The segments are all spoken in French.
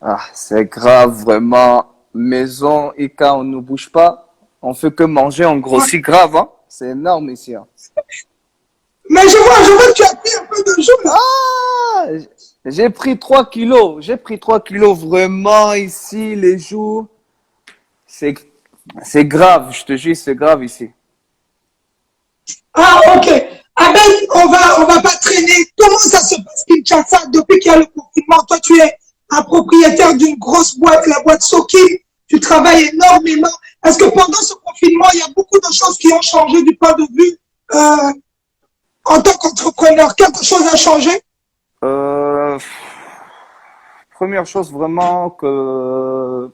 Ah, c'est grave, vraiment. Maison, Ika, on ne bouge pas. On fait que manger, on grossit grave, hein. C'est énorme ici, hein. Mais je vois que tu as pris un peu de jour là. Ah, j'ai pris 3 kilos. J'ai pris 3 kilos vraiment ici, les jours. C'est, c'est grave, je te jure, c'est grave ici. Ah, ok. Ah ben, on va pas traîner. Comment ça se passe, Kinshasa, depuis qu'il y a le confinement? Toi, tu es un propriétaire d'une grosse boîte, la boîte Sokin. Tu travailles énormément. Est-ce que pendant ce confinement, il y a beaucoup de choses qui ont changé du point de vue en tant qu'entrepreneur? Quelque chose a changé? Euh, Première chose vraiment que,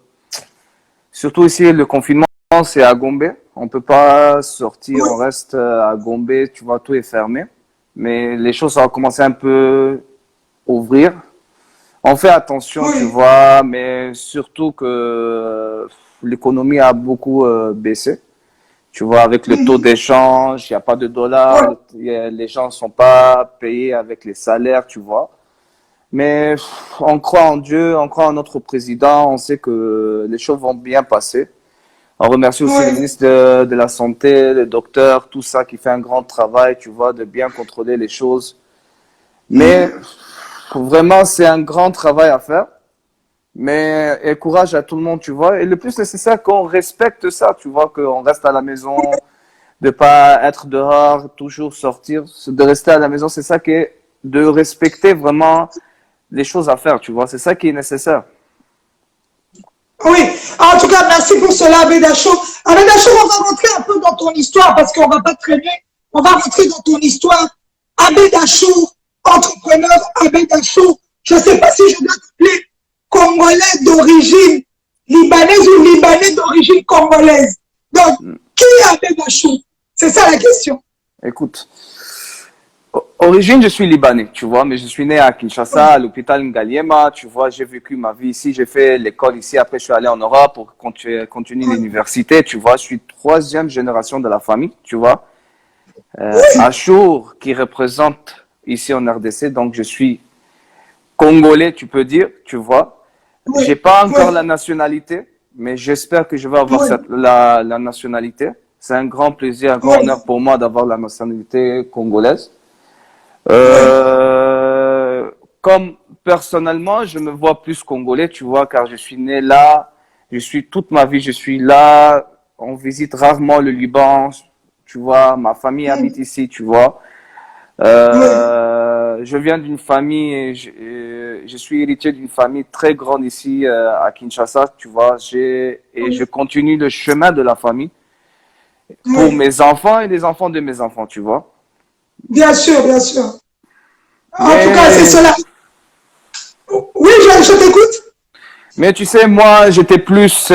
surtout ici, le confinement, c'est à Gombe. On peut pas sortir, Oui, on reste à Gombe, tu vois, tout est fermé. Mais les choses ont commencé un peu à ouvrir. On fait attention, tu oui, vois, mais surtout que l'économie a beaucoup baissé. Tu vois, avec le taux d'échange, il n'y a pas de dollars, oui. les gens ne sont pas payés avec les salaires, tu vois. Mais on croit en Dieu, on croit en notre président, on sait que les choses vont bien passer. On remercie aussi le Oui. ministre de la Santé, le docteur, tout ça qui fait un grand travail, tu vois, de bien contrôler les choses. Mais vraiment, c'est un grand travail à faire. Mais et courage à tout le monde, tu vois. Et le plus nécessaire, qu'on respecte ça, tu vois, qu'on reste à la maison, de pas être dehors, toujours sortir, de rester à la maison, c'est ça qui est de respecter vraiment les choses à faire, tu vois. C'est ça qui est nécessaire. Oui, en tout cas, merci pour cela, Abedachou. Abedachou, on va rentrer un peu dans ton histoire parce qu'on va pas traîner. On va rentrer dans ton histoire. Abedachou, entrepreneur Abedachou. Je ne sais pas si je dois t'appeler Congolais d'origine libanaise ou Libanais d'origine congolaise. Donc, qui est Abedachou? C'est ça la question. Écoute, origine, je suis libanais, tu vois, mais je suis né à Kinshasa, à l'hôpital Ngaliema, tu vois, j'ai vécu ma vie ici, j'ai fait l'école ici, après je suis allé en Europe pour continuer l'université, tu vois, je suis troisième génération de la famille, tu vois. Achour qui représente ici en RDC, donc je suis congolais, tu peux dire, tu vois. J'ai Oui, pas encore la oui, nationalité, mais j'espère que je vais avoir oui, la nationalité. C'est un grand plaisir, un grand honneur oui, pour moi d'avoir la nationalité congolaise. oui, Euh, Comme personnellement, je me vois plus congolais, tu vois, car je suis né là, je suis toute ma vie, je suis là. On visite rarement le Liban, tu vois, ma famille habite ici, tu vois. oui. Je viens d'une famille, je suis héritier d'une famille très grande ici à Kinshasa, tu vois. Et je Oui. continue le chemin de la famille pour Oui. mes enfants et les enfants de mes enfants, tu vois. Bien sûr, bien sûr. En tout cas, c'est Mais cela. Oui, je t'écoute. Mais tu sais, moi, j'étais plus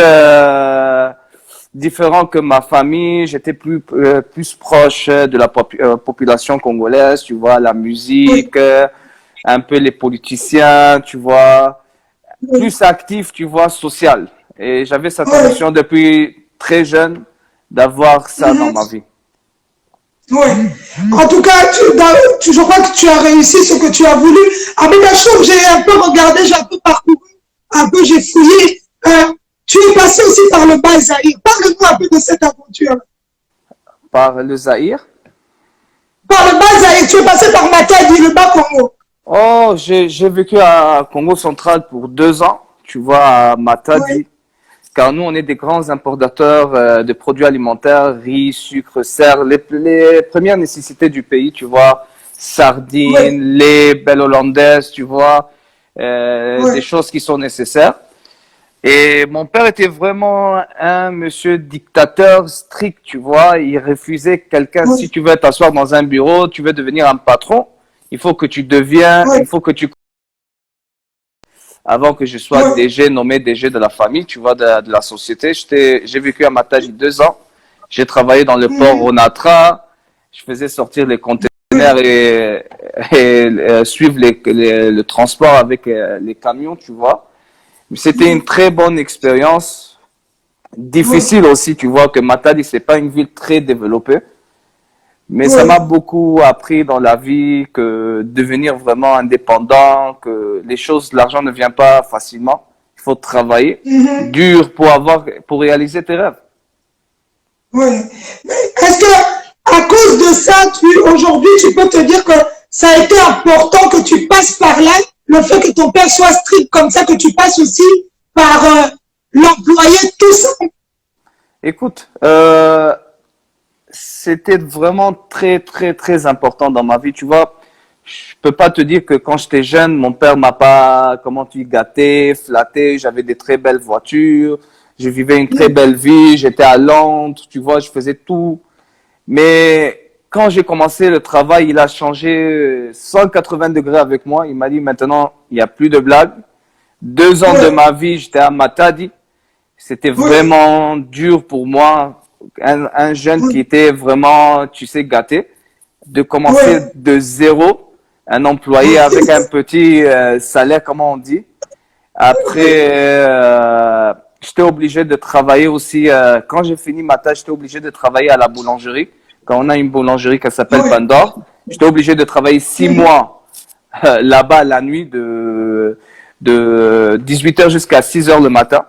différent que ma famille. J'étais plus proche de la population congolaise. Tu vois, la Oui, musique, un peu les politiciens. Tu vois, oui, plus actif. Tu vois, social. Et j'avais cette oui. ambition depuis très jeune d'avoir ça dans ma vie. Oui. En tout cas, je crois que tu as réussi ce que tu as voulu. À Bédachou, j'ai un peu regardé, j'ai un peu parcouru, un peu j'ai fouillé. Tu es passé aussi par le bas Zahir. Parle-nous un peu de cette aventure. Par le Zaïre. Par le bas Zahir, tu es passé par Matadi, le bas Congo. Oh, j'ai vécu à Congo central pour 2 ans. Tu vois, à Oui, Matadi. Car nous, on est des grands importateurs de produits alimentaires, riz, sucre, serre, les premières nécessités du pays, tu vois, oui, sardines, lait, belle hollandaise, tu vois, des oui, choses qui sont nécessaires. Et mon père était vraiment un monsieur dictateur strict, tu vois, il refusait quelqu'un, si oui, tu veux t'asseoir dans un bureau, tu veux devenir un patron, il oui, faut que tu avant que je sois oui, DG, nommé DG de la famille, tu vois, de la société. J'ai vécu à Matadi 2 ans. J'ai travaillé dans le port Onatra. Je faisais sortir les conteneurs et suivre le transport avec les camions, tu vois. C'était une très bonne expérience. oui, Difficile aussi, tu vois, que Matadi, c'est pas une ville très développée. Mais ça m'a oui, beaucoup appris dans la vie que devenir vraiment indépendant, que les choses, l'argent ne vient pas facilement. faut travailler Mhm. dur pour réaliser tes rêves. Oui. Mais est-ce que, à cause de ça, aujourd'hui, tu peux te dire que ça a été important que tu passes par là, le fait que ton père soit strict comme ça, que tu passes aussi par l'employé, tout ça. Écoute, c'était vraiment très, très, très important dans ma vie. Tu vois, je peux pas te dire que quand j'étais jeune, mon père m'a pas, comment tu dis, gâté, flatté. J'avais des très belles voitures. Je vivais une très belle vie. J'étais à Londres. Tu vois, je faisais tout. Mais quand j'ai commencé le travail, il a changé 180 degrés avec moi. Il m'a dit maintenant, il n'y a plus de blagues. 2 ans de Oui, ma vie, j'étais à Matadi. C'était oui, vraiment dur pour moi, un jeune qui oui, était vraiment, tu sais, gâté, de commencer oui, de zéro, un employé avec un petit salaire, comment on dit. Après, j'étais obligé de travailler aussi, quand j'ai fini ma tâche, j'étais obligé de travailler à la boulangerie. Quand on a une boulangerie qui s'appelle oui, Pandore, j'étais obligé de travailler six oui, mois là-bas la nuit de 18h jusqu'à 6h le matin.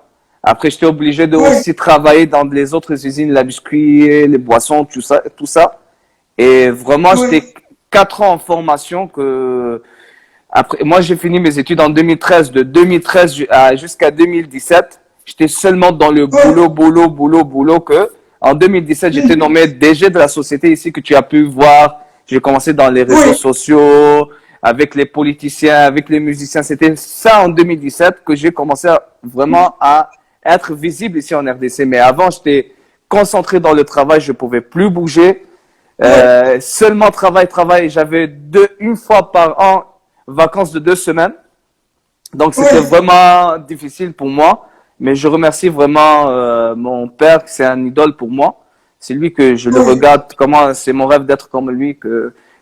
Après, j'étais obligé de oui, aussi travailler dans les autres usines, la biscuit, les boissons, tout ça, tout ça. Et vraiment, oui, j'étais 4 ans en formation que, après, moi, j'ai fini mes études en 2013. De 2013 jusqu'à 2017, j'étais seulement dans le oui, boulot, boulot, boulot, boulot que, en 2017, j'étais mhm, nommé DG de la société ici que tu as pu voir. J'ai commencé dans les réseaux oui, sociaux, avec les politiciens, avec les musiciens. C'était ça en 2017 que j'ai commencé vraiment à être visible ici en RDC. Mais avant, j'étais concentré dans le travail, je pouvais plus bouger. oui, Seulement travail, travail. J'avais une fois par an vacances de 2 semaines. Donc c'était oui, vraiment difficile pour moi. Mais je remercie vraiment mon père, c'est un idole pour moi. C'est lui que je le oui, regarde, comment c'est mon rêve d'être comme lui,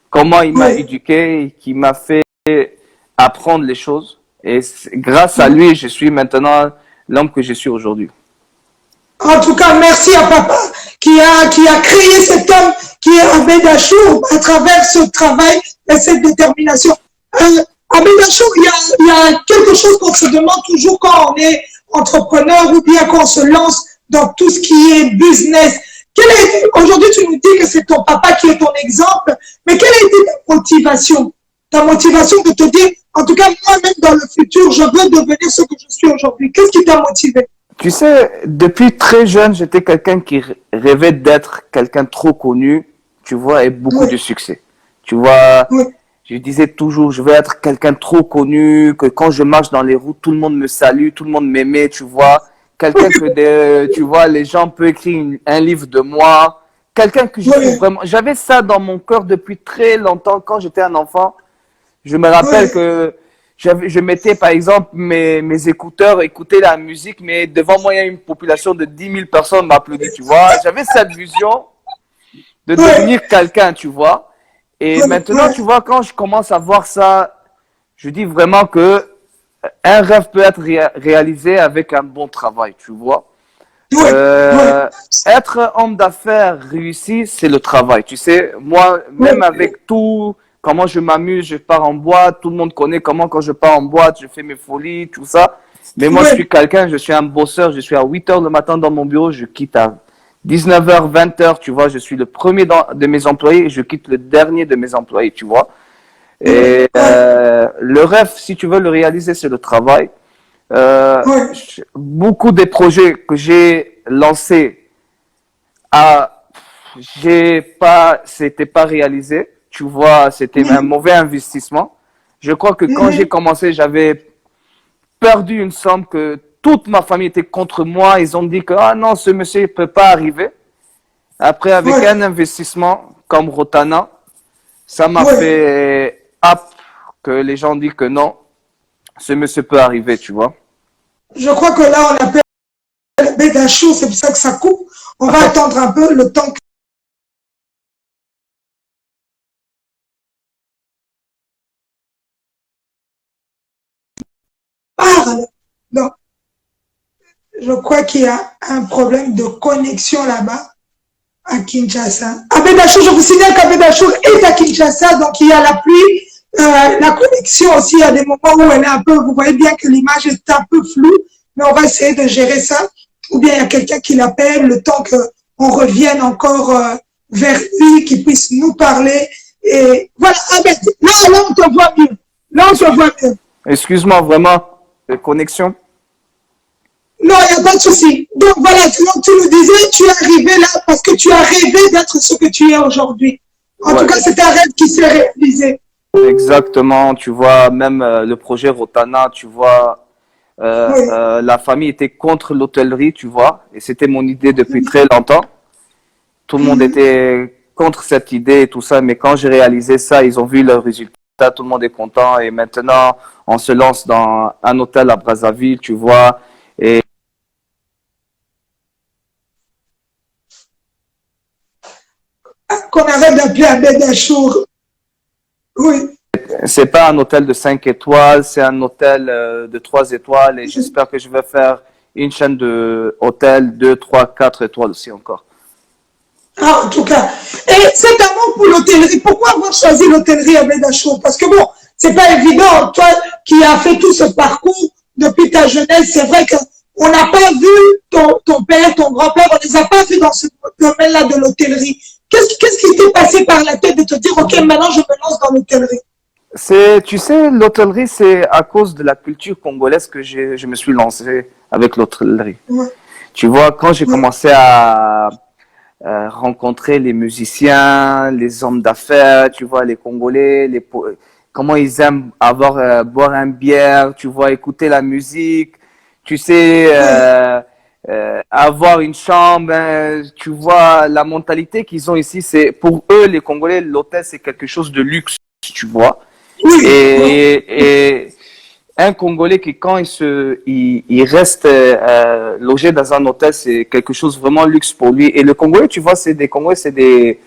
comment il m'a oui. éduqué, qui m'a fait apprendre les choses. Et grâce à lui, je suis maintenant l'homme que je suis aujourd'hui. En tout cas, merci à papa qui a créé cet homme qui est Ahmed Achour à travers ce travail et cette détermination. Ahmed Achour, il y a quelque chose qu'on se demande toujours quand on est entrepreneur ou bien quand on se lance dans tout ce qui est business. Aujourd'hui, tu nous dis que c'est ton papa qui est ton exemple, mais quelle a été ta motivation? Ta motivation de te dire, en tout cas, moi-même dans le futur, je veux devenir ce que je suis aujourd'hui. Qu'est-ce qui t'a motivé? Tu sais, depuis très jeune, j'étais quelqu'un qui rêvait d'être quelqu'un trop connu, tu vois, et beaucoup de Oui, succès. Tu vois, oui, je disais toujours, je veux être quelqu'un trop connu, que quand je marche dans les routes, tout le monde me salue, tout le monde m'aimait, tu vois. Quelqu'un que, tu vois, les gens peuvent écrire un livre de moi. Quelqu'un que je suis oui, vraiment. J'avais ça dans mon cœur depuis très longtemps. Quand j'étais un enfant, je me oui, rappelle que je mettais, par exemple, mes écouteurs, écouter la musique, mais devant moi, il y a une population de 10 000 personnes m'applaudit, tu vois. J'avais cette vision de oui, devenir quelqu'un, tu vois. Et oui, maintenant, tu vois, quand je commence à voir ça, je dis vraiment que un rêve peut être réalisé avec un bon travail, tu vois. oui, oui, Euh, Être homme d'affaires réussi, c'est le travail. Tu sais, moi, même oui, avec tout, comment je m'amuse, je pars en boîte, tout le monde connaît comment quand je pars en boîte, je fais mes folies, tout ça. Mais moi, je suis oui, quelqu'un, je suis un bosseur, je suis à 8 heures le matin dans mon bureau, je quitte à 19h, 20h, tu vois, je suis le premier de mes employés et je quitte le dernier de mes employés, tu vois. Et le rêve, si tu veux le réaliser, c'est le travail. oui, Beaucoup des projets que j'ai lancés, ah, c'était pas réalisé. Tu vois, c'était un mauvais investissement. Je crois que quand j'ai mhm, commencé, j'avais perdu une somme que toute ma famille était contre moi. Ils ont dit que, ah non, ce monsieur ne peut pas arriver. Après, avec oui, un investissement comme Rotana, ça m'a oui. fait que les gens disent que non, ce monsieur peut arriver, tu vois. Je crois que là, on appelle le Bédachou, c'est pour ça que ça coupe. On va attendre un peu le temps que parle. Donc, je crois qu'il y a un problème de connexion là-bas à Kinshasa. À Bédachou, je vous signale qu'à Bédachou est à Kinshasa, donc il y a la pluie, la connexion aussi, il y a des moments où elle est un peu, vous voyez bien que l'image est un peu floue, mais on va essayer de gérer ça. Ou bien il y a quelqu'un qui l'appelle, le temps qu'on revienne encore vers lui, qu'il puisse nous parler. Et voilà, Ahmed, là, on te voit mieux. Là, on te voit mieux. Excuse-moi, vraiment, connexion. Non, il n'y a pas de souci. Donc voilà, donc tu nous disais, tu es arrivé là parce que tu as rêvé d'être ce que tu es aujourd'hui. En tout cas, c'est un rêve qui s'est réalisé. Exactement, tu vois, même le projet Rotana, tu vois, la famille était contre l'hôtellerie, tu vois, et c'était mon idée depuis très longtemps. Tout le monde était contre cette idée et tout ça, mais quand j'ai réalisé ça, ils ont vu le résultat, tout le monde est content, et maintenant, on se lance dans un hôtel à Brazzaville, tu vois, et Qu'on arrête d'appeler Ahmed Achour. Oui. c'est pas un hôtel de 5 étoiles, c'est un hôtel de 3 étoiles, et j'espère que je vais faire une chaîne de hôtels 2, 3, 4 étoiles aussi encore. Ah, en tout cas. Et cet amour pour l'hôtellerie, pourquoi avoir choisi l'hôtellerie Ahmed Achour? Parce que bon, c'est pas évident. Toi qui as fait tout ce parcours depuis ta jeunesse, c'est vrai qu'on n'a pas vu ton père, ton grand-père, on les a pas vus dans ce domaine-là de l'hôtellerie. Qu'est-ce qui t'est passé par la tête de te dire, OK, maintenant je me lance dans l'hôtellerie? Tu sais, l'hôtellerie, c'est à cause de la culture congolaise que je me suis lancé avec l'hôtellerie. Ouais. Tu vois, quand j'ai commencé à rencontrer les musiciens, les hommes d'affaires, tu vois, les Congolais, comment ils aiment boire un bière, tu vois, écouter la musique, tu sais, avoir une chambre, hein, tu vois, la mentalité qu'ils ont ici, c'est pour eux, les Congolais, l'hôtel, c'est quelque chose de luxe, tu vois. Et un Congolais qui, quand il reste logé dans un hôtel, c'est quelque chose vraiment luxe pour lui. Et le Congolais, tu vois, c'est des Congolais, c'est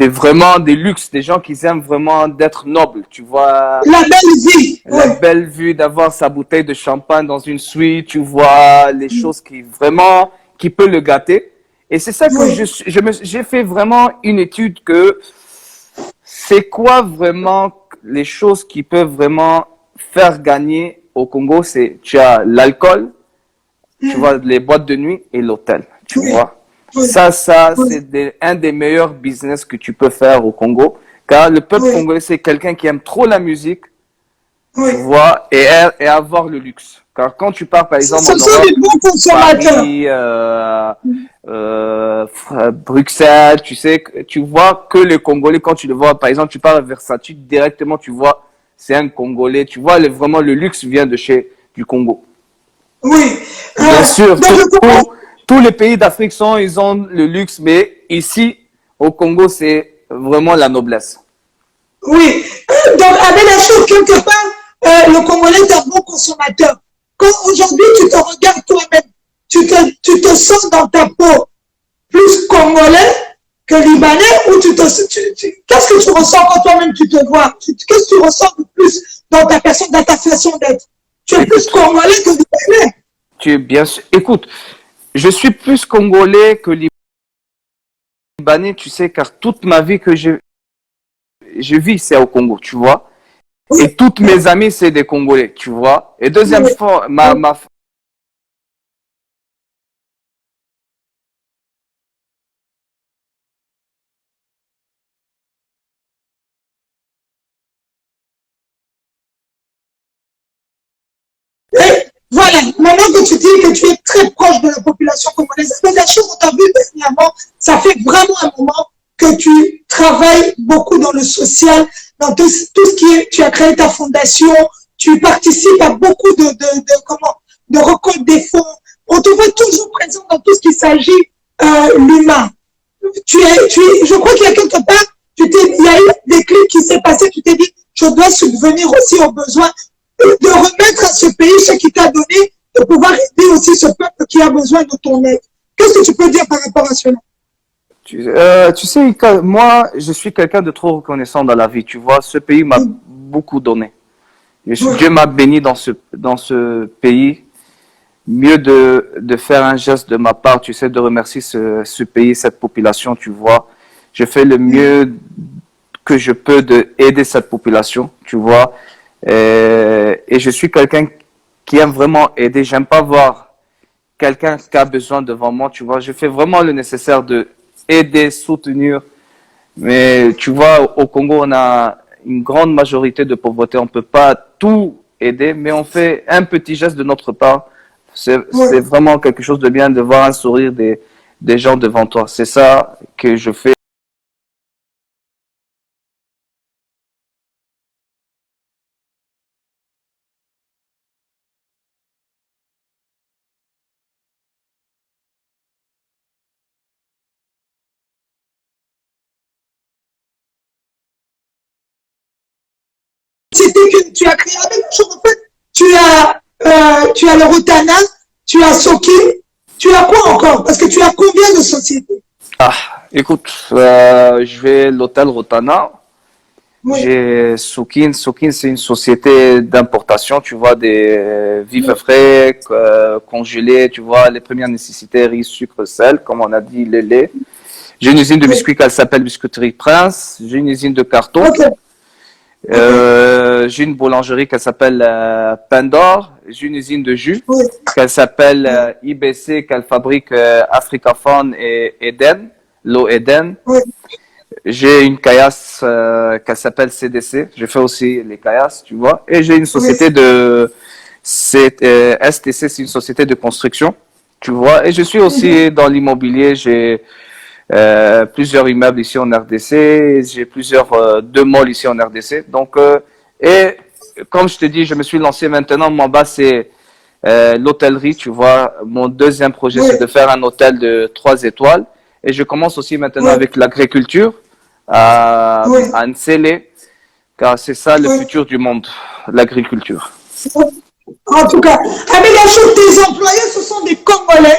vraiment des luxes, des gens qui aiment vraiment d'être nobles, tu vois. La belle vie. La belle vue d'avoir sa bouteille de champagne dans une suite, tu vois, les choses qui peut le gâter. Et c'est ça que j'ai fait vraiment une étude que c'est quoi vraiment les choses qui peuvent vraiment faire gagner au Congo, tu as l'alcool, tu vois, les boîtes de nuit et l'hôtel, tu vois. Ça, c'est un des meilleurs business que tu peux faire au Congo, car le peuple congolais, c'est quelqu'un qui aime trop la musique, tu vois, et avoir le luxe. Car quand tu pars, par exemple, en Europe, Paris, Bruxelles, tu sais, tu vois que les Congolais, quand tu le vois, par exemple, tu pars à Versailles, directement, tu vois, c'est un Congolais. Tu vois, vraiment, le luxe vient du Congo. Oui. Bien sûr, tous les pays d'Afrique ils ont le luxe, mais ici, au Congo, c'est vraiment la noblesse. Oui. Donc, avec la chose, quelque part, le Congolais est un bon consommateur. Quand aujourd'hui, tu te regardes toi-même, tu te sens dans ta peau plus congolais que libanais, ou qu'est-ce que tu ressens quand toi-même tu te vois? Qu'est-ce que tu ressens de plus dans ta personne, dans ta façon d'être? Tu es plus congolais que libanais. Tu es bien sûr. Écoute, je suis plus congolais que libanais, tu sais, car toute ma vie que je vis, c'est au Congo, tu vois. Et toutes mes amies, c'est des Congolais, tu vois. Et deuxième fois, ma Voilà, maintenant que tu dis que tu es très proche de la population congolaise, mais la chose qu'on t'a vu dernièrement, ça fait vraiment un moment que tu travailles beaucoup dans le social, dans tout ce qui est, tu as créé ta fondation, tu participes à beaucoup de récolte des fonds. On te voit toujours présent dans tout ce qui s'agit l'humain. Je crois qu'il y a quelque part, il y a eu des clics qui s'est passé, tu t'es dit, je dois subvenir aussi aux besoins de remettre à ce pays ce qui t'a donné, de pouvoir aider aussi ce peuple qui a besoin de ton aide. Qu'est-ce que tu peux dire par rapport à cela? Tu sais, moi, je suis quelqu'un de trop reconnaissant dans la vie. Tu vois, ce pays m'a beaucoup donné. Dieu m'a béni dans ce pays. Mieux de faire un geste de ma part, tu sais, de remercier ce pays, cette population, tu vois. Je fais le mieux que je peux d'aider cette population, tu vois. Et je suis quelqu'un qui aime vraiment aider. J'aime pas voir quelqu'un qui a besoin devant moi, tu vois. Je fais vraiment le nécessaire de aider, soutenir. Mais tu vois, au Congo, on a une grande majorité de pauvreté. On peut pas tout aider, mais on fait un petit geste de notre part. C'est vraiment quelque chose de bien de voir un sourire des gens devant toi. C'est ça que je fais. C'était que tu as créé avec nous. En fait, tu as le Rotana, tu as Soki, tu as quoi encore? Parce que tu as combien de sociétés? Ah, écoute, je vais l'hôtel Rotana. Oui, J'ai Soukin. Soukin, c'est une société d'importation, tu vois, des vifs frais, congelés, tu vois, les premières nécessités, riz, sucre, sel, comme on a dit, le lait. J'ai une usine de oui. biscuits qui s'appelle Biscuiterie Prince. J'ai une usine de carton. Ok, ok. J'ai une boulangerie qui s'appelle Pandore. J'ai une usine de jus Oui, qui s'appelle IBC, qu'elle fabrique Africaphone et Eden, l'eau Eden. oui, J'ai une caillasse qui s'appelle CDC. Je fais aussi les caillasses, tu vois. Et j'ai une société de STC, c'est une société de construction, tu vois. Et je suis aussi dans l'immobilier. J'ai plusieurs immeubles ici en RDC. J'ai plusieurs deux malls ici en RDC. Donc, et comme je te dis, je me suis lancé maintenant. Mon bas, c'est l'hôtellerie, tu vois. Mon deuxième projet, oui, c'est de faire un hôtel de 3 étoiles. Et je commence aussi maintenant oui, avec l'agriculture oui, à Nsele, car c'est ça le oui. futur du monde, l'agriculture. En tout cas, avec la chose, tes employés, ce sont des Congolais.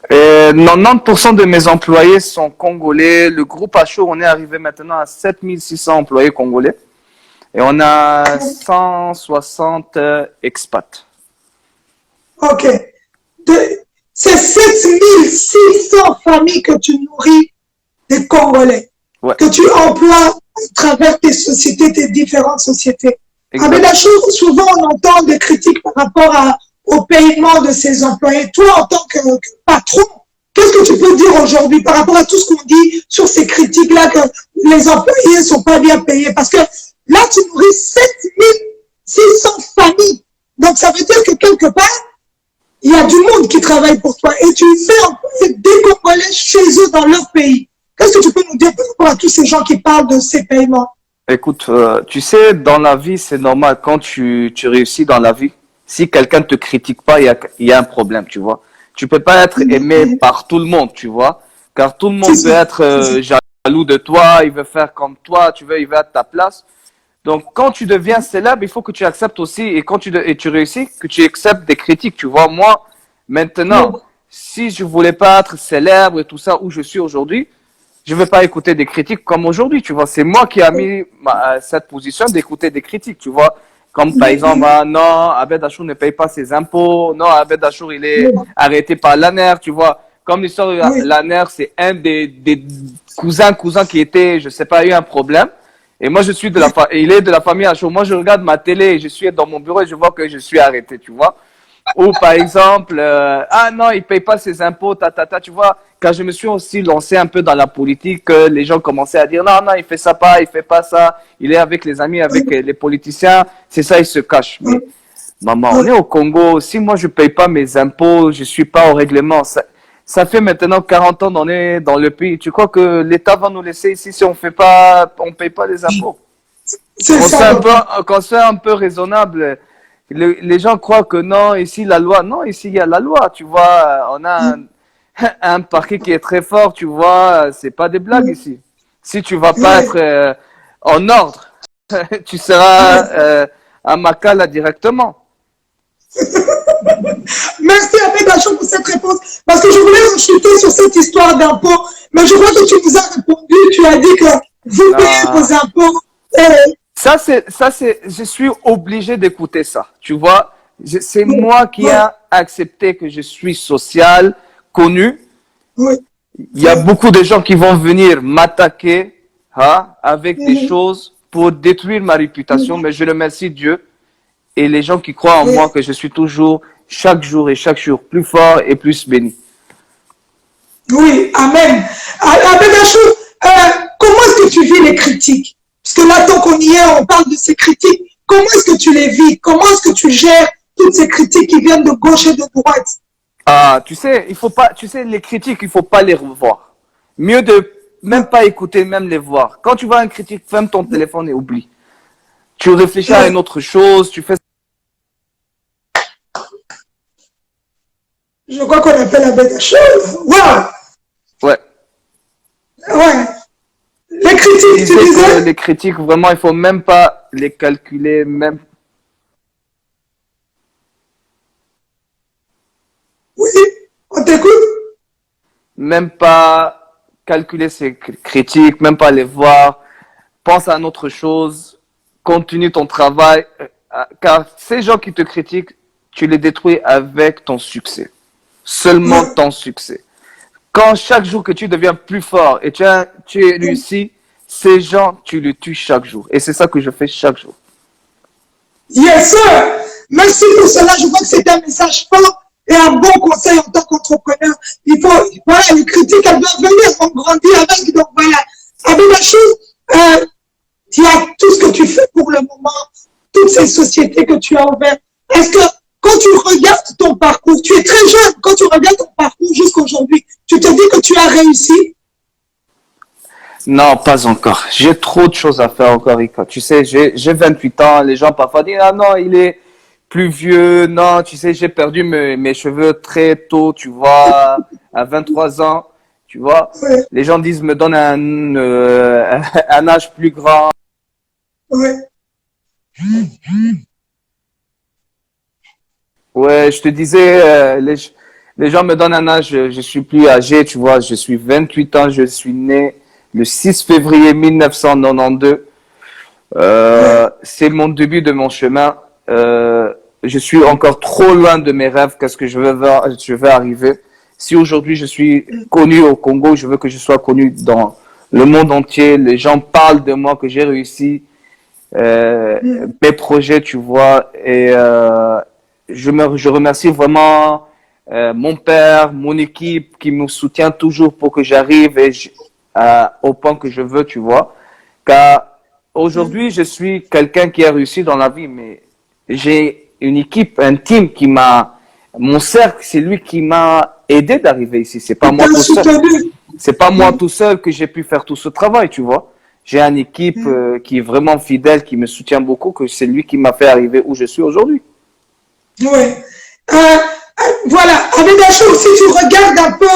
Et 90% de mes employés sont congolais. Le groupe Acho, on est arrivé maintenant à 7600 employés congolais. Et on a 160 expats. Ok. C'est 7600 familles que tu nourris des Congolais, Ouais, que tu emploies à travers tes sociétés, tes différentes sociétés. Avec la exact. chose, souvent on entend des critiques par rapport au paiement de ces employés. Toi, en tant que patron, qu'est-ce que tu peux dire aujourd'hui par rapport à tout ce qu'on dit sur ces critiques-là que les employés ne sont pas bien payés? Parce que là, tu nourris 7600 familles. Donc, ça veut dire que quelque part, il y a du monde qui travaille pour toi et tu fais employer des Congolais chez eux dans leur pays. Qu'est-ce que tu peux nous dire par rapport à tous ces gens qui parlent de ces paiements? Écoute, tu sais, dans la vie, c'est normal. Quand tu réussis dans la vie, si quelqu'un ne te critique pas, il y a un problème, tu vois. Tu peux pas être aimé par tout le monde, tu vois. Car tout le C'est monde ça. peut être jaloux de toi, il veut faire comme toi, tu veux, il veut être ta place. Donc, quand tu deviens célèbre, il faut que tu acceptes aussi, et quand et tu réussis, que tu acceptes des critiques, tu vois. Moi, maintenant, si je voulais pas être célèbre et tout ça, où je suis aujourd'hui, je vais pas écouter des critiques comme aujourd'hui, tu vois. C'est moi qui a mis cette position d'écouter des critiques, tu vois. Comme par exemple, ah, non, Abed Achour ne paye pas ses impôts, non, Abed Achour, il est arrêté par l'ANER, tu vois. Comme l'histoire de Oui, l'ANER, c'est un des cousins qui était, je sais pas, eu un problème. Et moi, je suis il est de la famille Achour. Moi, je regarde ma télé, je suis dans mon bureau et je vois que je suis arrêté, tu vois. Ou par exemple, ah non, il paye pas ses impôts, tu vois. Quand je me suis aussi lancé un peu dans la politique, les gens commençaient à dire non, non, il fait ça pas, il fait pas ça, il est avec les amis, avec les politiciens, c'est ça, il se cache. Mais maman, on est au Congo, si moi je paye pas mes impôts, je suis pas au règlement, ça fait maintenant 40 ans qu'on est dans le pays. Tu crois que l'État va nous laisser ici si on paye pas les impôts? c'est ça. Qu'on soit un peu raisonnable. Les gens croient que non, ici la loi. Non, ici il y a la loi, tu vois. On a un parquet qui est très fort, tu vois. C'est pas des blagues ici. Si tu vas pas être en ordre, tu seras à Makala directement. Merci Ahmed Achou pour cette réponse. Parce que je voulais chuter sur cette histoire d'impôts, mais je crois que tu nous as répondu. Tu as dit que vous payez Non. vos impôts. Je suis obligé d'écouter ça. Tu vois, c'est moi qui ai accepté que je suis social, connu. Oui, Il y a beaucoup de gens qui vont venir m'attaquer avec des choses pour détruire ma réputation, mais je remercie Dieu. et les gens qui croient en Oui, moi que je suis toujours, chaque jour et chaque jour, plus fort et plus béni. oui, Amen. Abedachou, comment est-ce que tu vis les critiques? Parce que là, tant qu'on y est, on parle de ces critiques. Comment est-ce que tu les vis? Comment est-ce que tu gères toutes ces critiques qui viennent de gauche et de droite? Ah, tu sais, il faut pas, tu sais, les critiques, il faut pas les revoir. Mieux de même pas écouter, même les voir. Quand tu vois une critique, ferme ton téléphone et oublie. Tu réfléchis à une autre chose, tu fais. Je crois qu'on appelle Abedachou. Waouh! Ouais. Ouais. Les Je critiques, tu disais que disais? les critiques, vraiment, il faut même pas les calculer, même, Oui, on t'écoute. même pas calculer ces critiques, même pas les voir. Pense à une autre chose. Continue ton travail. Car ces gens qui te critiquent, tu les détruis avec ton succès. Seulement Ouais. ton succès. Quand chaque jour que tu deviens plus fort et tu es réussi, ces gens, tu les tues chaque jour. Et c'est ça que je fais chaque jour. Yes, sir. Merci pour cela. Je vois que c'est un message fort et un bon conseil en tant qu'entrepreneur. Il faut, voilà, les critiques, elles doivent venir. On grandit avec. Donc voilà. Abedachou, tu as tout ce que tu fais pour le moment, toutes ces sociétés que tu as ouvertes. Est-ce que quand tu regardes ton parcours, tu es très jeune, quand tu regardes ton parcours jusqu'à aujourd'hui, tu te dis que tu as réussi? Non, pas encore. J'ai trop de choses à faire encore, Rika. Tu sais, j'ai 28 ans. Les gens parfois disent, ah non, il est plus vieux. Non, tu sais, j'ai perdu mes cheveux très tôt, tu vois, à 23 ans. Tu vois, Oui, les gens disent, me donne un âge plus grand. oui. Ouais, je te disais, les gens me donnent un âge, je suis plus âgé, tu vois, je suis 28 ans, je suis né le 6 février 1992. C'est mon début de mon chemin. Je suis encore trop loin de mes rêves, qu'est-ce que je veux arriver. Si aujourd'hui je suis connu au Congo, je veux que je sois connu dans le monde entier. Les gens parlent de moi, que j'ai réussi mes projets, tu vois. Et je remercie vraiment mon père, mon équipe qui me soutient toujours pour que j'arrive au point que je veux, tu vois. Car aujourd'hui, je suis quelqu'un qui a réussi dans la vie, mais j'ai une équipe, un team mon cercle, c'est lui qui m'a aidé d'arriver ici. C'est pas Tu moi t'as tout seul. soutenu. C'est pas moi tout seul que j'ai pu faire tout ce travail, tu vois. J'ai une équipe qui est vraiment fidèle, qui me soutient beaucoup, que c'est lui qui m'a fait arriver où je suis aujourd'hui. Oui. Voilà, Abedachou, si tu regardes un peu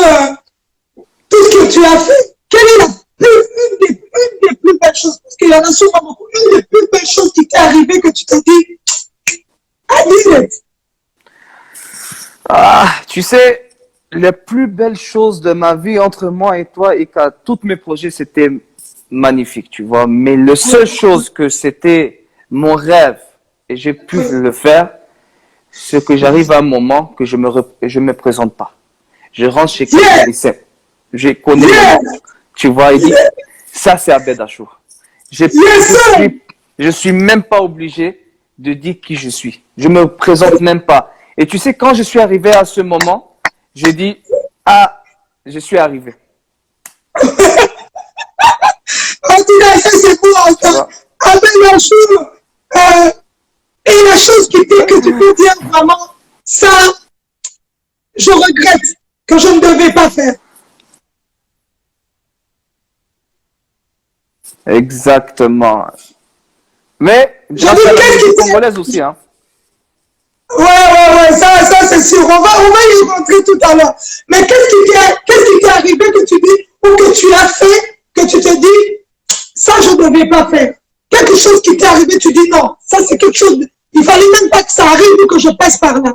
tout ce que tu as fait, quelle est une des plus belles choses, parce qu'il y en a souvent beaucoup, une des plus belles choses qui t'est arrivée que tu t'es dit, I did it. Ah, tu sais, les plus belles choses de ma vie entre moi et toi, et qu'à tous mes projets, c'était magnifique, tu vois. Mais la seule chose que c'était mon rêve et j'ai pu le faire, c'est que j'arrive à un moment que je me présente pas. Je rentre chez quelqu'un, Yeah, il sait, je connais mon yeah, nom. Tu vois, il dit, ça c'est Abed Achour. yes, sir. Je suis même pas obligé de dire qui je suis. Je me présente même pas. Et tu sais, quand je suis arrivé à ce moment, j'ai dit, ah, je suis arrivé. En tout cas, ça c'est pour Tu entendre. vois? Abedachou, euh, et la chose qui fait que tu peux dire vraiment, ça, je regrette que je ne devais pas faire. Exactement. Mais Je grâce à dis, la qu'est-ce musique qui congolaise t'est... aussi, hein. Ouais, ça c'est sûr. On va y rentrer tout à l'heure. Mais qu'est-ce qui t'est arrivé que tu dis, ou que tu as fait, que tu te dis, ça je ne devais pas faire. Quelque chose qui t'est arrivé, tu dis non, ça c'est quelque chose, il fallait même pas que ça arrive ou que je passe par là.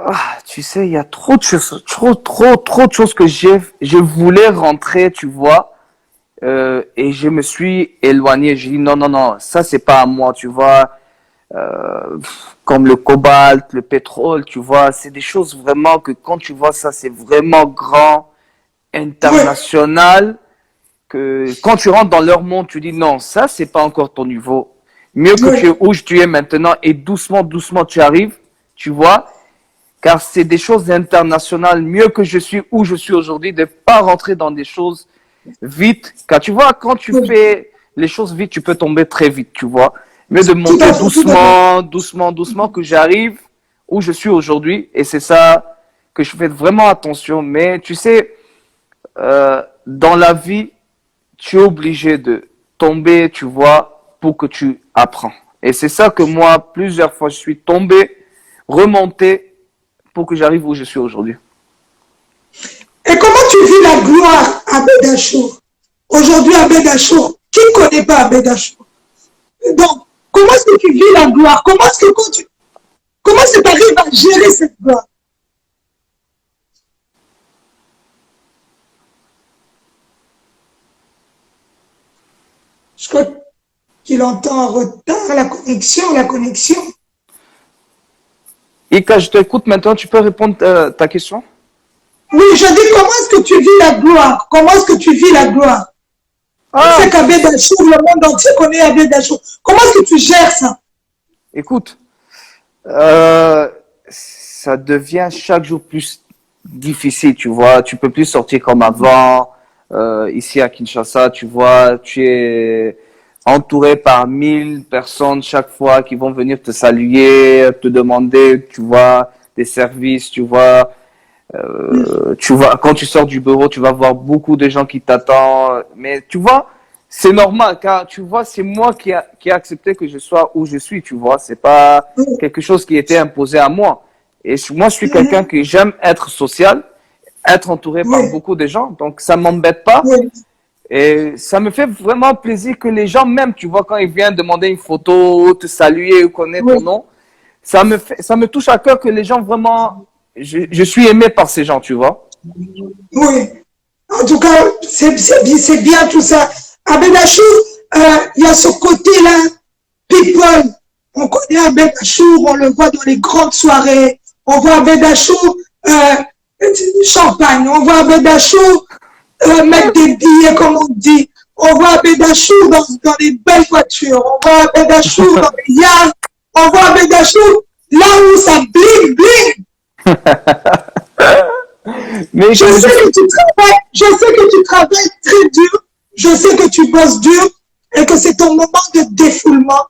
Ah, tu sais, il y a trop de choses, trop de choses que je voulais rentrer, tu vois. Et je me suis éloigné. J'ai dit non, non, non, ça c'est pas à moi, tu vois. Comme le cobalt, le pétrole, tu vois, c'est des choses vraiment que quand tu vois ça, c'est vraiment grand, Ouais, international, que quand tu rentres dans leur monde, tu dis non, ça c'est pas encore ton niveau. mieux que Oui. où tu es maintenant et doucement, doucement tu arrives, tu vois, car c'est des choses internationales, mieux que je suis où je suis aujourd'hui, de pas rentrer dans des choses vite, car tu vois, quand tu Oui. fais les choses vite, tu peux tomber très vite, tu vois, mieux de Tout monter à fait, tout à fait. doucement, doucement, doucement, que j'arrive où je suis aujourd'hui, et c'est ça que je fais vraiment attention, mais tu sais, dans la vie, tu es obligé de tomber, tu vois, pour que tu apprends. Et c'est ça que moi, plusieurs fois, je suis tombé, remonté, pour que j'arrive où je suis aujourd'hui. Et comment tu vis la gloire à Bédachour? Aujourd'hui, à Bédachour, qui ne connaît pas à Bédachour? Donc, comment est-ce que tu vis la gloire? Comment est-ce que tu arrives à gérer cette gloire? Je crois qu'il entend en retard la connexion. Ika, je t'écoute maintenant, tu peux répondre à ta question? Oui, je dis, comment est-ce que tu vis la gloire? Comment est-ce que tu vis la gloire? On Ah, sait qu'à Bédachour, le monde entier connaît à Bédachour. Comment est-ce que tu gères ça? écoute, ça devient chaque jour plus difficile, tu vois. Tu peux plus sortir comme avant. Ici à Kinshasa, tu vois, tu es entouré par 1000 personnes chaque fois qui vont venir te saluer, te demander, tu vois, des services, tu vois. Tu vois, quand tu sors du bureau, tu vas voir beaucoup de gens qui t'attendent. Mais tu vois, c'est normal, car tu vois, c'est moi qui a accepté que je sois où je suis, tu vois. C'est pas quelque chose qui était imposé à moi. Et moi, je suis quelqu'un Mhm. que j'aime être social, être entouré par Oui, beaucoup de gens. Donc, ça m'embête pas. oui, Et ça me fait vraiment plaisir que les gens, même, tu vois, quand ils viennent demander une photo, te saluer ou connaître ton oui, nom, ça me touche à cœur que les gens vraiment, je suis aimé par ces gens, tu vois. oui. En tout cas, c'est bien tout ça. À Bédachour, il y a ce côté-là, people. On connaît à Bédachour, on le voit dans les grandes soirées. On voit à Bédachour champagne. On voit à Bédachour mettre des billets, comme on dit. On voit à Bédachour dans les belles voitures. On voit à Bédachour dans les yachts. On voit à Bédachour là où ça bling bling. Mais Je comme je sais suis, que tu travailles, je sais que tu travailles très dur, je sais que tu bosses dur et que c'est ton moment de défoulement.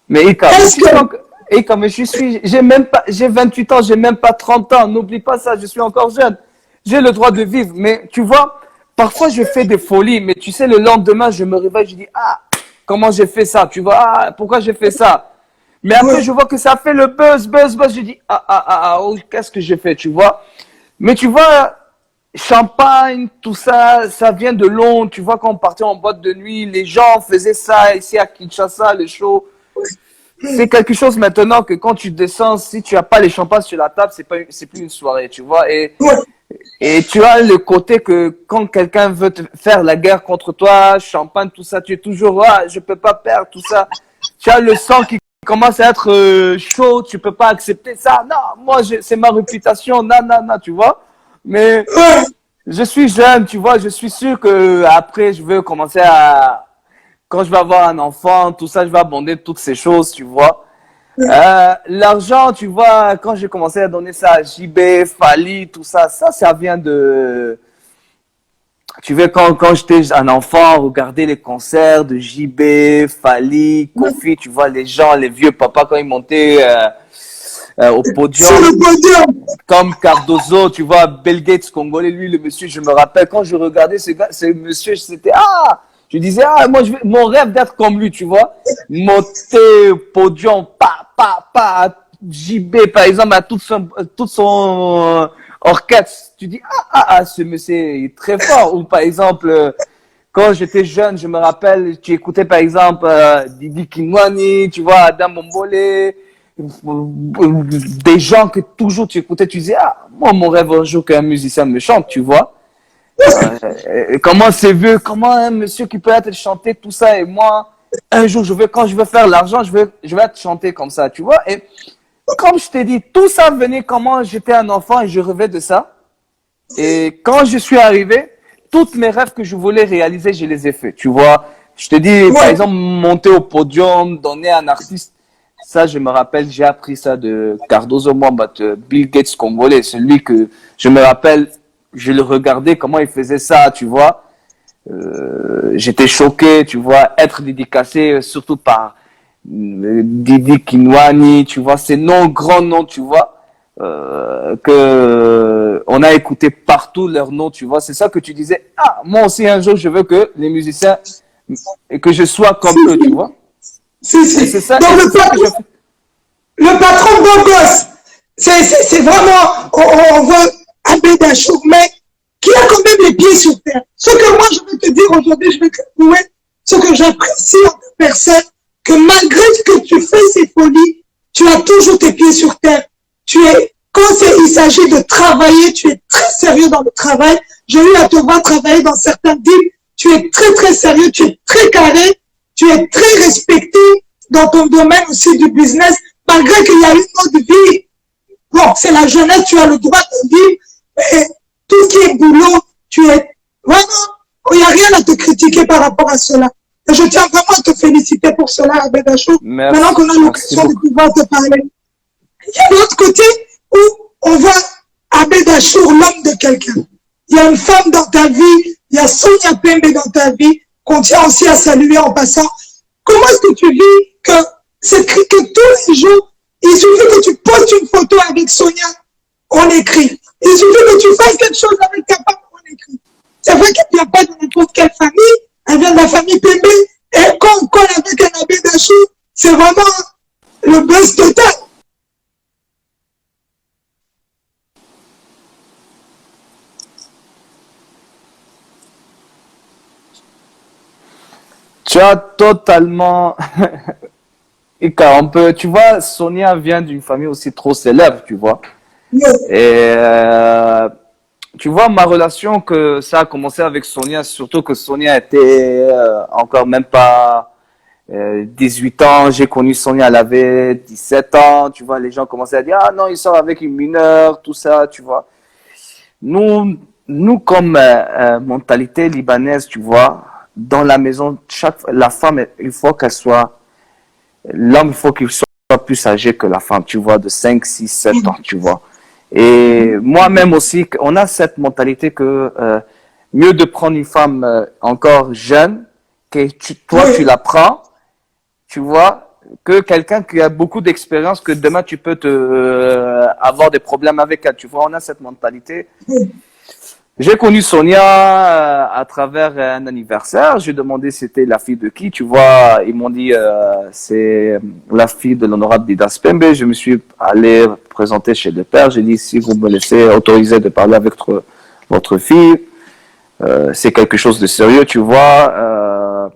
mais Ika, mais Est-ce tu sais que, encore, Ika, mais j'ai même pas, j'ai 28 ans, j'ai même pas 30 ans, n'oublie pas ça, je suis encore jeune. J'ai le droit de vivre, mais tu vois, parfois je fais des folies, mais tu sais, le lendemain, je me réveille, je dis, ah, comment j'ai fait ça, tu vois, ah, pourquoi j'ai fait ça? Mais après, oui, je vois que ça fait le buzz, buzz, buzz, je dis, oh, qu'est-ce que j'ai fait, tu vois? Mais tu vois, champagne, tout ça, ça vient de Londres. Tu vois, quand on partait en boîte de nuit, les gens faisaient ça ici à Kinshasa, les shows. C'est quelque chose maintenant que quand tu descends, si tu as pas les champagnes sur la table, c'est plus une soirée, tu vois. oui, Et tu as le côté que quand quelqu'un veut te faire la guerre contre toi, champagne, tout ça, tu es toujours, ah, je peux pas perdre, tout ça. Tu as le sang qui commence à être chaud, tu peux pas accepter ça. Non, moi, c'est ma réputation, non, non, non, tu vois. Mais oui, je suis jeune, tu vois, je suis sûr que après, je veux commencer à, quand je vais avoir un enfant, tout ça, je vais abandonner toutes ces choses, tu vois. L'argent, tu vois, quand j'ai commencé à donner ça à JB, Fali, tout ça, ça vient de, tu vois, quand j'étais un enfant, regarder les concerts de JB, Fali, Kofi, tu vois, les gens, les vieux papas, quand ils montaient au sur podium, le podium. comme Cardozo, tu vois, Bill Gates congolais, lui, le monsieur, je me rappelle, quand je regardais ce monsieur, c'était, ah, je disais, ah, moi, mon rêve d'être comme lui, tu vois, monter au podium, JB, par exemple, à tout son orchestre, tu dis, ce monsieur est très fort, ou par exemple, quand j'étais jeune, je me rappelle, tu écoutais par exemple Didi Kingwani, tu vois, Adam Bombole, des gens que toujours tu écoutais, tu disais, ah, moi, mon rêve un jour qu'un musicien me chante, tu vois. Comment c'est vieux, comment un monsieur qui peut être chanté, tout ça, et moi, un jour, quand je veux faire l'argent, je vais être chanté comme ça, tu vois. Et comme je t'ai dit, tout ça venait comment j'étais un enfant et je rêvais de ça. Et quand je suis arrivé, tous mes rêves que je voulais réaliser, je les ai faits, tu vois. Je te dis, par Ouais. exemple, monter au podium, donner un artiste, ça, je me rappelle, j'ai appris ça de Cardozo Mwamba, de Bill Gates congolais, celui que je me rappelle, je le regardais, comment il faisait ça, tu vois. J'étais choqué, tu vois, être dédicacé, surtout par Didi Kinwani, tu vois, ces noms, grands noms, tu vois, que on a écouté partout leurs noms, tu vois. C'est ça que tu disais, ah, moi aussi un jour, je veux que les musiciens, et que je sois comme Si, eux, tu si, vois. si, Et si. c'est ça, et Donc c'est ça que je fais. le patron beau gosse, c'est vraiment, on voit Abed Achour, mais qui a quand même les pieds sur terre. Ce que moi, je vais te dire aujourd'hui, je vais te prouver ce que j'apprécie en ta personne, que malgré ce que tu fais, ces folies, tu as toujours tes pieds sur terre. Quand il s'agit de travailler, tu es très sérieux dans le travail. J'ai eu à te voir travailler dans certains deals. Tu es très, très sérieux, tu es très carré, tu es très respecté dans ton domaine aussi du business, malgré qu'il y a une autre vie. Bon, c'est la jeunesse, tu as le droit de vivre, mais tout ce qui est boulot, tu es vraiment, il n'y a rien à te critiquer par rapport à cela. Et je tiens vraiment à te féliciter pour cela, Abed Achour. Maintenant Merci, qu'on a merci l'occasion de beaucoup. pouvoir te parler. Il y a l'autre côté où on voit Abed Achour, l'homme de quelqu'un. Il y a une femme dans ta vie, il y a Sonia Pembe dans ta vie, qu'on tient aussi à saluer en passant. Comment est-ce que tu vis que tous les jours, il suffit que tu postes une photo avec Sonia, on écrit. Il suffit que tu fasses quelque chose avec ta femme, on écrit. C'est vrai qu'elle ne vient pas de n'importe quelle famille, elle vient de la famille Pembe, et quand on colle avec un Abed Achour, c'est vraiment le buzz total. Tu as totalement, et quand on peut, tu vois, Sonia vient d'une famille aussi trop célèbre, tu vois. Oui, Et tu vois, ma relation que ça a commencé avec Sonia, surtout que Sonia était encore même pas 18 ans. J'ai connu Sonia, elle avait 17 ans. Tu vois, les gens commençaient à dire, ah non, il sort avec une mineure, tout ça, tu vois. Nous comme mentalité libanaise, tu vois, dans la maison, la femme, il faut qu'elle soit, l'homme, il faut qu'il soit plus âgé que la femme, tu vois, de 5 6 7 ans, tu vois. Et moi-même aussi, on a cette mentalité que mieux de prendre une femme encore jeune, que toi tu oui, la prends, tu vois, que quelqu'un qui a beaucoup d'expérience, que demain tu peux avoir des problèmes avec elle. Tu vois, on a cette mentalité. oui. J'ai connu Sonia à travers un anniversaire. J'ai demandé c'était la fille de qui. Tu vois, ils m'ont dit c'est la fille de l'honorable Didas Pembe. Je me suis allé présenter chez le père. J'ai dit si vous me laissez autoriser de parler avec votre fille, c'est quelque chose de sérieux, tu vois.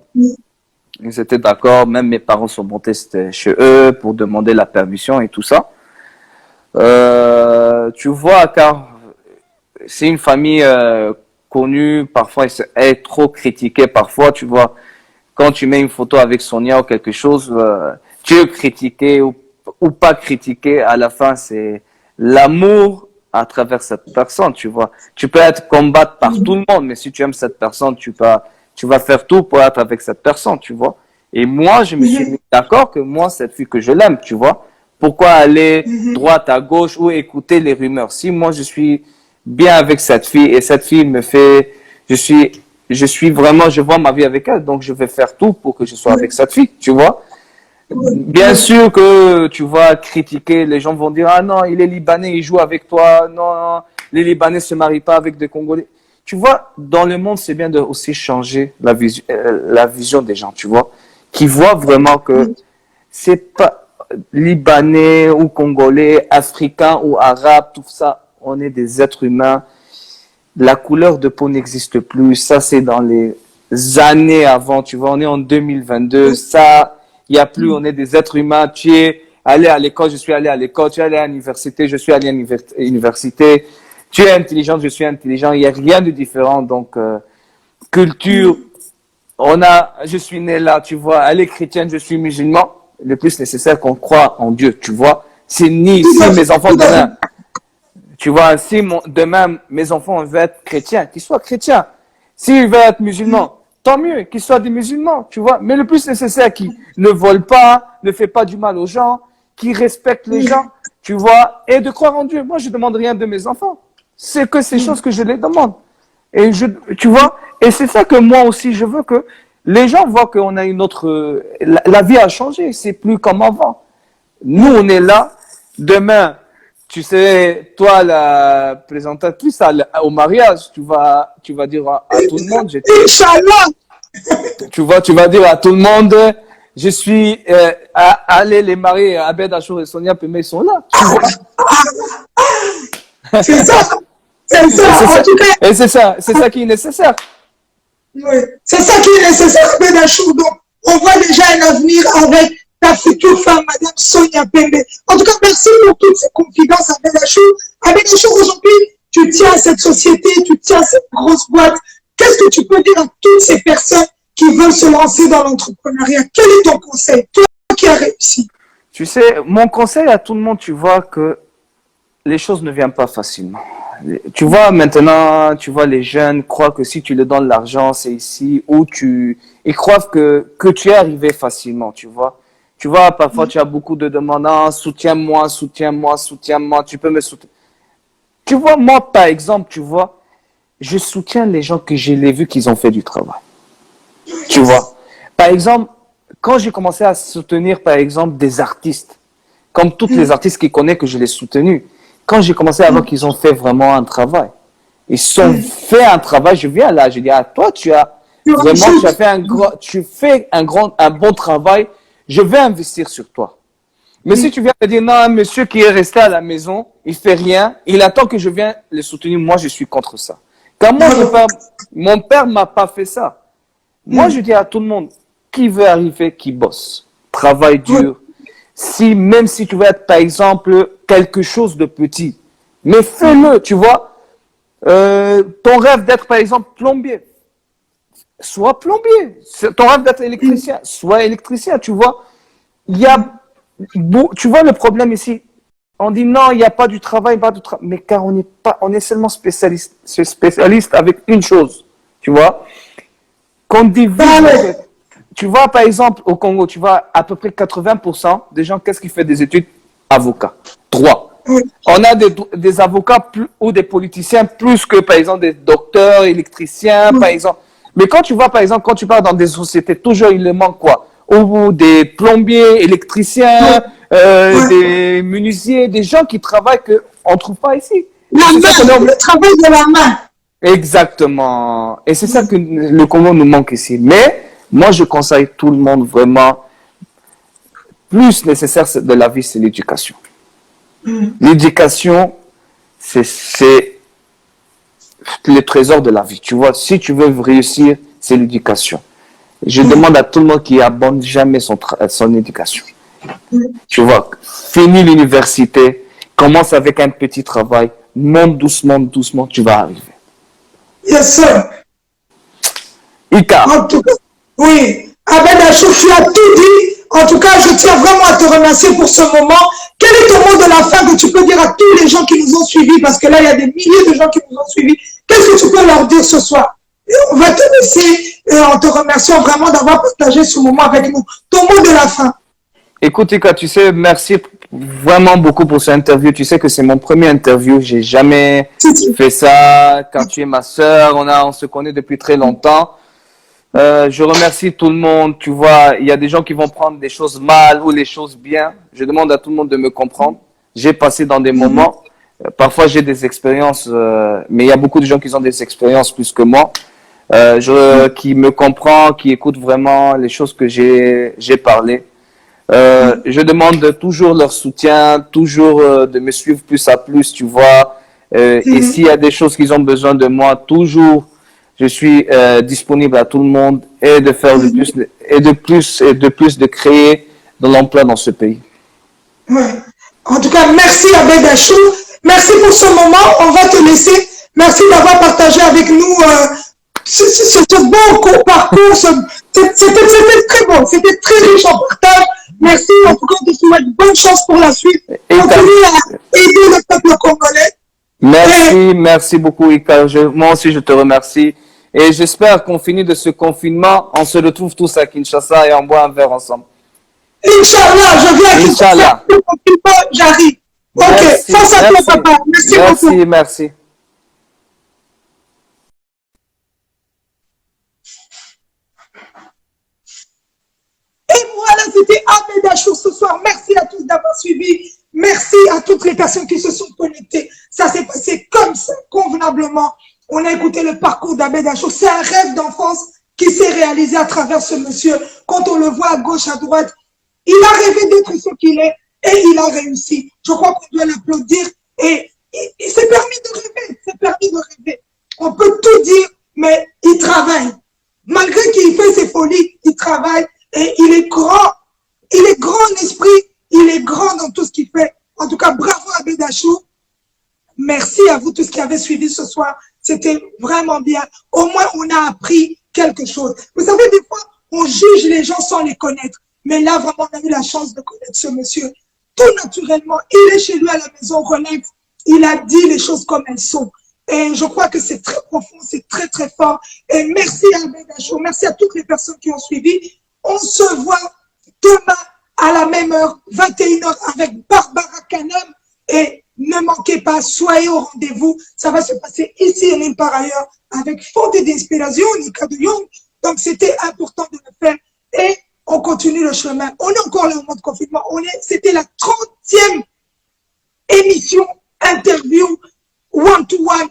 Ils étaient d'accord. Même mes parents sont montés chez eux pour demander la permission et tout ça. Tu vois, car c'est une famille connue, parfois elle est trop critiquée, parfois tu vois, quand tu mets une photo avec Sonia ou quelque chose, tu es critiqué ou pas critiqué, à la fin c'est l'amour à travers cette personne, tu vois. Tu peux être combattu par tout le monde, mais si tu aimes cette personne, tu vas faire tout pour être avec cette personne, tu vois. Et moi, je me suis mis d'accord que moi, cette fille que je l'aime, tu vois. Pourquoi aller droite à gauche ou écouter les rumeurs? Si moi, je suis bien avec cette fille et cette fille me fait, je suis vraiment, je vois ma vie avec elle, donc je vais faire tout pour que je sois avec cette fille, tu vois. Bien sûr que tu vas critiquer, les gens vont dire, ah non, il est libanais, il joue avec toi, non, non, les Libanais se marient pas avec des Congolais. Tu vois, dans le monde, c'est bien de aussi changer la vision des gens, tu vois, qui voient vraiment que c'est pas Libanais ou Congolais, Africains ou Arabes, tout ça, on est des êtres humains. La couleur de peau n'existe plus. Ça, c'est dans les années avant. Tu vois, on est en 2022. Ça, il n'y a plus. On est des êtres humains. Tu es allé à l'école, je suis allé à l'école. Tu es allé à l'université, je suis allé à l'université. Tu es intelligent, je suis intelligent. Il n'y a rien de différent. Donc, culture, je suis né là, tu vois. Elle est chrétienne, je suis musulman. Le plus nécessaire qu'on croit en Dieu, tu vois. C'est ni Tout si à fait, mes enfants tout à fait. demain tu vois, si demain mes enfants veulent être chrétiens, qu'ils soient chrétiens. S'ils veulent être musulmans, tant mieux, qu'ils soient des musulmans, tu vois. Mais le plus nécessaire, qui ne vole pas, ne fait pas du mal aux gens, qui respecte les gens, tu vois, et de croire en Dieu. Moi, je demande rien de mes enfants. C'est que ces choses que je les demande. Et tu vois, et c'est ça que moi aussi, je veux que les gens voient qu'on a une autre, la vie a changé, c'est plus comme avant. Nous, on est là. Demain, tu sais, toi, la présentatrice au mariage, tu vas dire à tout le monde, Inch'Allah. tu vas dire à tout le monde, je suis, allez, les mariés, Abed, Achour et Sonia Pemé sont là. Tu vois? C'est ça. C'est ça. En tout cas. Et c'est ça qui est nécessaire. Oui, c'est ça qui est nécessaire, Abed Achour. Donc, on voit déjà un avenir avec ta future femme, Madame Sonia Pembe. En tout cas, merci pour toutes ces confidences, Abed Achour. Abed Achour, aujourd'hui, tu tiens à cette société, tu tiens à cette grosse boîte. Qu'est-ce que tu peux dire à toutes ces personnes qui veulent se lancer dans l'entrepreneuriat? Quel est ton conseil, toi qui as réussi? Tu sais, mon conseil à tout le monde, tu vois que les choses ne viennent pas facilement. Tu vois, maintenant, tu vois, les jeunes croient que si tu leur donnes l'argent, c'est ici, ils croient que tu es arrivé facilement, tu vois. Tu vois, parfois, tu as beaucoup de demandants, soutiens-moi, tu peux me soutenir. Tu vois, moi, par exemple, tu vois, je soutiens les gens que j'ai vu qu'ils ont fait du travail. Tu vois. Par exemple, quand j'ai commencé à soutenir, par exemple, des artistes, comme tous les artistes qui connaissent que je les soutenus, quand j'ai commencé à voir qu'ils ont fait vraiment un travail, ils ont fait un travail, je viens là, je dis, toi, tu fais un bon travail, je vais investir sur toi. Mais si tu viens me dire, non, un monsieur qui est resté à la maison, il fait rien, il attend que je vienne le soutenir, moi, je suis contre ça. Quand mon père m'a pas fait ça. Moi, je dis à tout le monde, qui veut arriver, qui bosse, travaille dur. Même si tu veux être, par exemple, quelque chose de petit, mais fais-le, tu vois. Ton rêve d'être, par exemple, plombier, sois plombier. Ton rêve d'être électricien, sois électricien, tu vois. Tu vois le problème ici. On dit non, il n'y a pas du travail, mais car on est seulement spécialiste avec une chose, tu vois. Qu'on divise. Tu vois, par exemple, au Congo, tu vois, à peu près 80% des gens, qu'est-ce qui fait des études? Avocats. Droit. On a des avocats ou des politiciens plus que, par exemple, des docteurs, électriciens, par exemple. Mais quand tu vois, par exemple, quand tu parles dans des sociétés, toujours il manque quoi? Ou des plombiers, électriciens, des menuisiers, des gens qui travaillent qu'on ne trouve pas ici. Le travail de la main. Exactement. Et c'est ça que le Congo nous manque ici. Mais moi, je conseille tout le monde vraiment, plus nécessaire de la vie, c'est l'éducation. L'éducation, c'est le trésor de la vie. Tu vois, si tu veux réussir, c'est l'éducation. Je demande à tout le monde qui abandonne jamais son éducation. Tu vois, finis l'université, commence avec un petit travail, monte doucement, tu vas arriver. Yes, sir. Ika. En tout cas, oui. Abed Achour, tu as tout dit. En tout cas, je tiens vraiment à te remercier pour ce moment. Quel est ton mot de la fin que tu peux dire à tous les gens qui nous ont suivis? Parce que là, il y a des milliers de gens qui nous ont suivis. Qu'est-ce que tu peux leur dire ce soir? Et on va te laisser en te remerciant vraiment d'avoir partagé ce moment avec nous. Ton mot de la fin. Écoute, Ika, tu sais, merci vraiment beaucoup pour cette interview. Tu sais que c'est mon premier interview. J'ai jamais fait ça. Quand tu es ma sœur, on se connaît depuis très longtemps. Je remercie tout le monde. Tu vois, il y a des gens qui vont prendre des choses mal ou les choses bien. Je demande à tout le monde de me comprendre. J'ai passé dans des moments. Parfois, j'ai des expériences, mais il y a beaucoup de gens qui ont des expériences plus que moi. Qui me comprend, qui écoute vraiment les choses que j'ai parlé. Je demande toujours leur soutien, toujours de me suivre plus à plus, tu vois. Et s'il y a des choses qu'ils ont besoin de moi, toujours, je suis disponible à tout le monde et de faire de plus de créer de l'emploi dans ce pays. Ouais. En tout cas, merci Abed Achour. Merci pour ce moment. On va te laisser. Merci d'avoir partagé avec nous ce beau parcours. C'était très bon. C'était très riche en partage. Merci. En tout cas, je te souhaite bonne chance pour la suite. Continue à aider le peuple congolais. Merci beaucoup, Ika. Moi aussi, je te remercie. Et j'espère qu'on finit de ce confinement, on se retrouve tous à Kinshasa et on boit un verre ensemble. Inch'Allah, je viens à Kinshasa. Inch'Allah. J'arrive. Ok, Merci, face à toi, merci, papa. Merci beaucoup. merci. Et voilà, c'était Ahmed Achour ce soir. Merci à tous d'avoir suivi. Merci à toutes les personnes qui se sont connectées. Ça s'est passé comme ça, convenablement. On a écouté le parcours d'Ahmed Achour. C'est un rêve d'enfance qui s'est réalisé à travers ce monsieur. Quand on le voit à gauche, à droite, il a rêvé d'être ce qu'il est et il a réussi. Je crois qu'on doit l'applaudir et il s'est permis de rêver. C'est permis de rêver. On peut tout dire, mais il travaille. Malgré qu'il fait ses folies, il travaille. Et il est grand en esprit, il est grand dans tout ce qu'il fait. En tout cas, bravo à Bédachou. Merci à vous tous qui avez suivi ce soir. C'était vraiment bien. Au moins, on a appris quelque chose. Vous savez, des fois, on juge les gens sans les connaître. Mais là, vraiment, on a eu la chance de connaître ce monsieur. Tout naturellement, il est chez lui à la maison, relax. Il a dit les choses comme elles sont. Et je crois que c'est très profond, c'est très, très fort. Et merci à Bédachou. Merci à toutes les personnes qui ont suivi. On se voit demain à la même heure, 21h, avec Barbara Kanem. Et ne manquez pas, soyez au rendez-vous. Ça va se passer ici et même par ailleurs, avec Fonte d'inspiration, Nika de Young. Donc, c'était important de le faire. Et on continue le chemin. On est encore là au mode confinement. C'était la 30e émission, interview, one-to-one